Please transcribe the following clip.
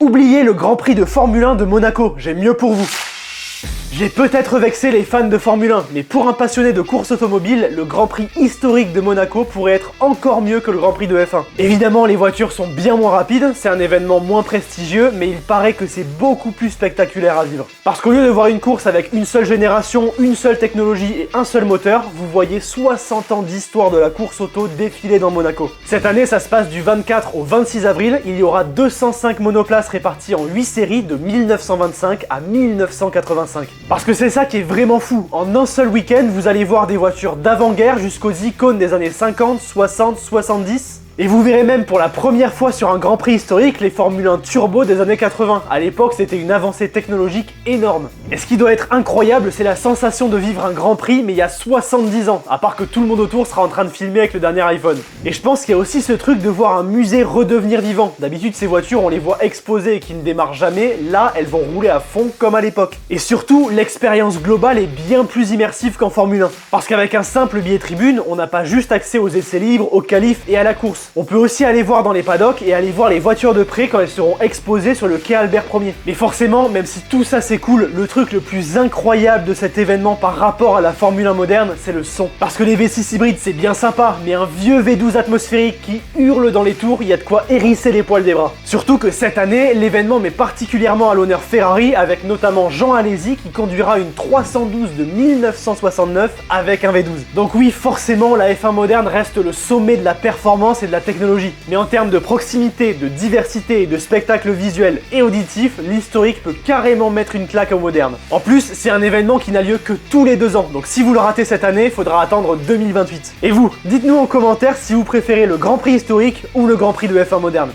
Oubliez le Grand Prix de Formule 1 de Monaco, j'ai mieux pour vous. J'ai peut-être vexé les fans de Formule 1, mais pour un passionné de course automobile, le Grand Prix historique de Monaco pourrait être encore mieux que le Grand Prix de F1. Évidemment, les voitures sont bien moins rapides, c'est un événement moins prestigieux, mais il paraît que c'est beaucoup plus spectaculaire à vivre. Parce qu'au lieu de voir une course avec une seule génération, une seule technologie et un seul moteur, vous voyez 60 ans d'histoire de la course auto défiler dans Monaco. Cette année, ça se passe du 24 au 26 avril, il y aura 205 monoplaces réparties en 8 séries de 1925 à 1985. Parce que c'est ça qui est vraiment fou, en un seul week-end, vous allez voir des voitures d'avant-guerre jusqu'aux icônes des années 50, 60, 70... Et vous verrez même pour la première fois sur un Grand Prix historique les Formule 1 turbo des années 80. À l'époque, c'était une avancée technologique énorme. Et ce qui doit être incroyable, c'est la sensation de vivre un Grand Prix, mais il y a 70 ans, à part que tout le monde autour sera en train de filmer avec le dernier iPhone. Et je pense qu'il y a aussi ce truc de voir un musée redevenir vivant. D'habitude, ces voitures, on les voit exposées et qui ne démarrent jamais. Là, elles vont rouler à fond comme à l'époque. Et surtout, l'expérience globale est bien plus immersive qu'en Formule 1. Parce qu'avec un simple billet tribune, on n'a pas juste accès aux essais libres, aux qualifs et à la course. On peut aussi aller voir dans les paddocks et aller voir les voitures de près quand elles seront exposées sur le quai Albert Ier. Mais forcément, même si tout ça c'est cool, le truc le plus incroyable de cet événement par rapport à la Formule 1 moderne, c'est le son. Parce que les V6 hybrides c'est bien sympa, mais un vieux V12 atmosphérique qui hurle dans les tours, il y a de quoi hérisser les poils des bras. Surtout que cette année, l'événement met particulièrement à l'honneur Ferrari, avec notamment Jean Alesi qui conduira une 312 de 1969 avec un V12. Donc oui, forcément, la F1 moderne reste le sommet de la performance et de la technologie. Mais en termes de proximité, de diversité et de spectacle visuel et auditif, l'historique peut carrément mettre une claque au moderne. En plus, c'est un événement qui n'a lieu que tous les 2 ans, donc si vous le ratez cette année, il faudra attendre 2028. Et vous, dites-nous en commentaire si vous préférez le Grand Prix historique ou le Grand Prix de F1 moderne.